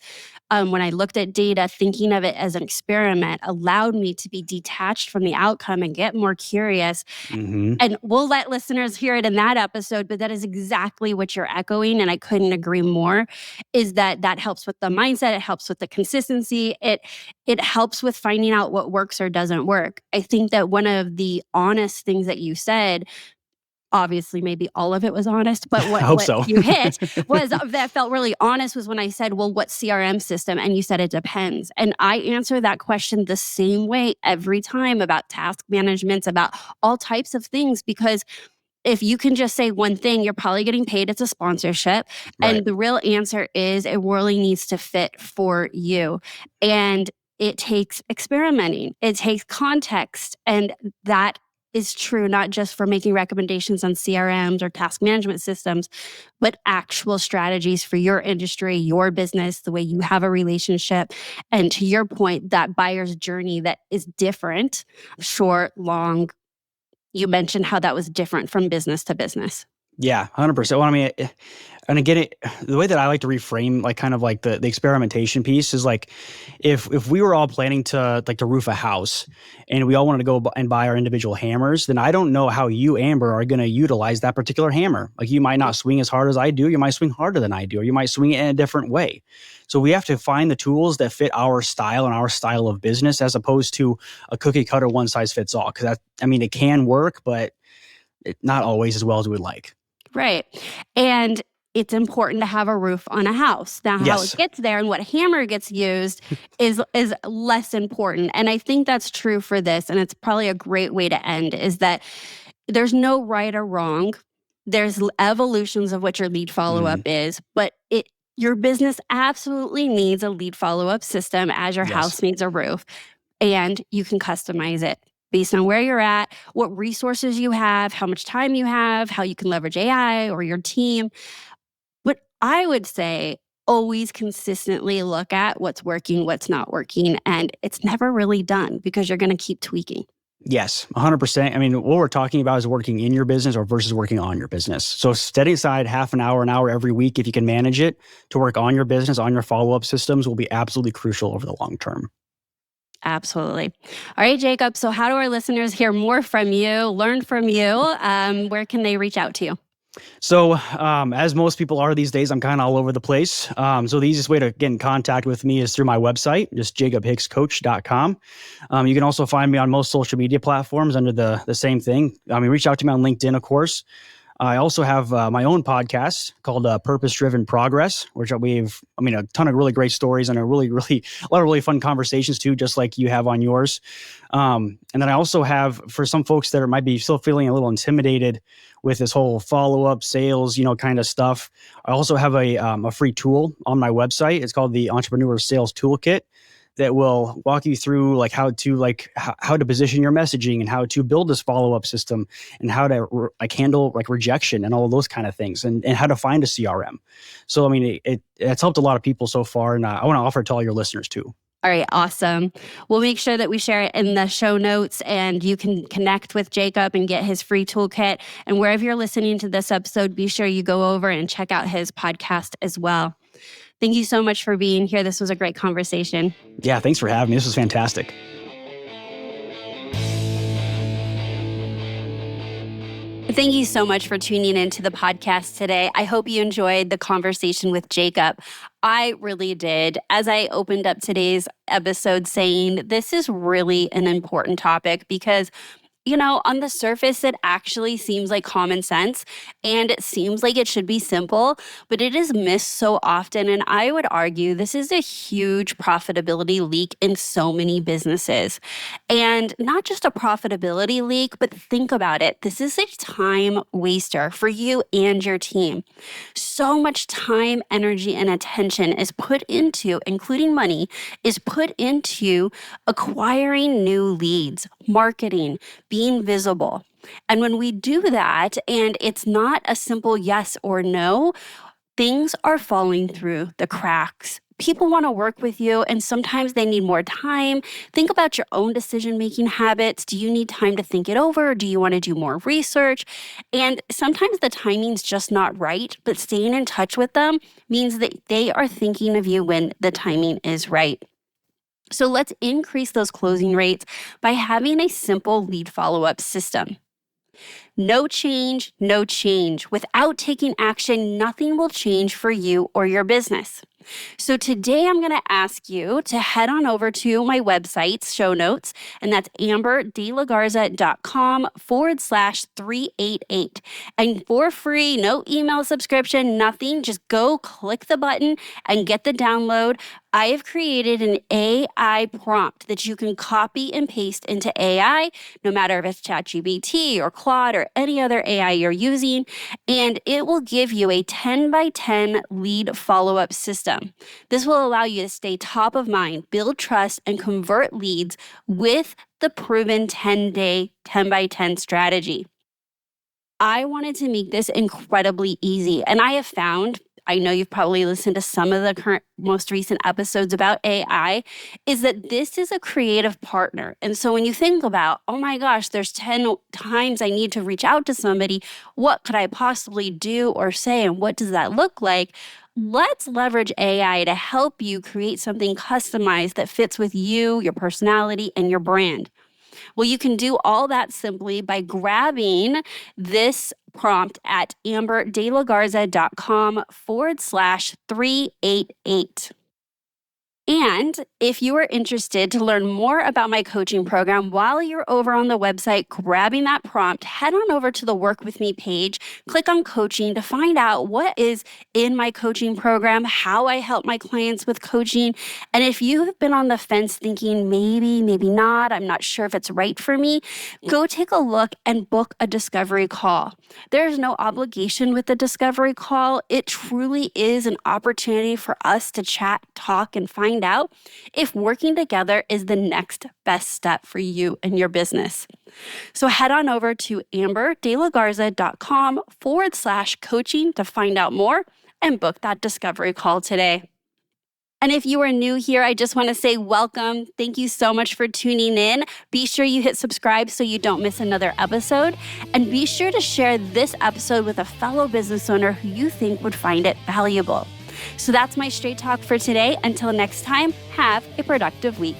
when I looked at data, thinking of it as an experiment allowed me to be detached from the outcome and get more curious. Mm-hmm. And we'll let listeners hear it in that episode, but that is exactly what you're echoing. And I couldn't agree more, is that helps with the mindset. It helps with the consistency. It helps with finding out what works or doesn't work. I think that one of the honest things that you said, obviously maybe all of it was honest, but I hope what so. you hit was that felt really honest was when I said, well, what CRM system? And you said it depends. And I answer that question the same way every time about task management, about all types of things, because if you can just say one thing, you're probably getting paid. It's a sponsorship. Right. And the real answer is it really needs to fit for you. And it takes experimenting. It takes context. And that is true, not just for making recommendations on CRMs or task management systems, but actual strategies for your industry, your business, the way you have a relationship. And to your point, that buyer's journey that is different, short, long. You mentioned how that was different from business to business. Yeah, 100%. Well, I mean, and again, the way that I like to reframe, like kind of like the experimentation piece is like, if we were all planning to roof a house and we all wanted to go and buy our individual hammers, then I don't know how you, Amber, are going to utilize that particular hammer. Like you might not swing as hard as I do. You might swing harder than I do, or you might swing it in a different way. So we have to find the tools that fit our style and our style of business, as opposed to a cookie cutter one size fits all. Because it can work, but not always as well as we'd like. Right. And it's important to have a roof on a house. Now, how it gets there and what hammer gets used is less important. And I think that's true for this. And it's probably a great way to end, is that there's no right or wrong. There's evolutions of what your lead follow-up is, but your business absolutely needs a lead follow-up system as your house needs a roof. And you can customize it based on where you're at, what resources you have, how much time you have, how you can leverage AI or your team. I would say always consistently look at what's working, what's not working, and it's never really done because you're going to keep tweaking. Yes, 100%. I mean, what we're talking about is working in your business or versus working on your business. So setting aside half an hour every week, if you can manage it, to work on your business, on your follow-up systems will be absolutely crucial over the long term. Absolutely. All right, Jacob. So how do our listeners hear more from you, learn from you? Where can they reach out to you? So, as most people are these days, I'm kind of all over the place. So the easiest way to get in contact with me is through my website, just jacobhickscoach.com. You can also find me on most social media platforms under the same thing. Reach out to me on LinkedIn, of course. I also have my own podcast called Purpose Driven Progress, which we've, a ton of really great stories and a lot of really fun conversations too, just like you have on yours. And then I also have, for some folks that might be still feeling a little intimidated with this whole follow-up sales, kind of stuff, I also have a free tool on my website. It's called the Entrepreneur Sales Toolkit, that will walk you through how to position your messaging and how to build this follow-up system and how to handle rejection and all of those kind of things and how to find a CRM. So, it's helped a lot of people so far, and I want to offer it to all your listeners too. All right, awesome. We'll make sure that we share it in the show notes, and you can connect with Jacob and get his free toolkit. And wherever you're listening to this episode, be sure you go over and check out his podcast as well. Thank you so much for being here. This was a great conversation. Yeah, thanks for having me. This was fantastic. Thank you so much for tuning into the podcast today. I hope you enjoyed the conversation with Jacob. I really did. As I opened up today's episode saying, this is really an important topic because on the surface, it actually seems like common sense and it seems like it should be simple, but it is missed so often. And I would argue this is a huge profitability leak in so many businesses. And not just a profitability leak, but think about it. This is a time waster for you and your team. So much time, energy, and attention is put into, including money, is put into acquiring new leads, marketing, being visible. And when we do that, and it's not a simple yes or no, things are falling through the cracks. People want to work with you, and sometimes they need more time. Think about your own decision-making habits. Do you need time to think it over? Or do you want to do more research? And sometimes the timing's just not right, but staying in touch with them means that they are thinking of you when the timing is right. So let's increase those closing rates by having a simple lead follow-up system. No change, no change. Without taking action, nothing will change for you or your business. So today I'm going to ask you to head on over to my website's show notes, and that's amberdelagarza.com/388. And for free, no email subscription, nothing, just go click the button and get the download. I have created an AI prompt that you can copy and paste into AI, no matter if it's ChatGPT or Claude or any other AI you're using, and it will give you a 10 by 10 lead follow-up system. This will allow you to stay top of mind, build trust, and convert leads with the proven 10-day 10 by 10 strategy. I wanted to make this incredibly easy, and I have found, I know you've probably listened to some of the most recent episodes about AI, is that this is a creative partner. And so when you think about, oh my gosh, there's 10 times I need to reach out to somebody, what could I possibly do or say, and what does that look like? Let's leverage AI to help you create something customized that fits with you, your personality, and your brand. Well, you can do all that simply by grabbing this prompt at amberdelagarza.com/388. And if you are interested to learn more about my coaching program while you're over on the website grabbing that prompt, head on over to the Work With Me page, click on coaching to find out what is in my coaching program, how I help my clients with coaching. And if you have been on the fence thinking maybe not, I'm not sure if it's right for me, go take a look and book a discovery call. There's no obligation with the discovery call. It truly is an opportunity for us to chat, talk, and find out if working together is the next best step for you and your business. So head on over to amberdelagarza.com/coaching to find out more. and book that discovery call today. And if you are new here, I just want to say welcome. Thank you so much for tuning in. Be sure you hit subscribe so you don't miss another episode. And be sure to share this episode with a fellow business owner who you think would find it valuable. So that's my straight talk for today. Until next time, have a productive week.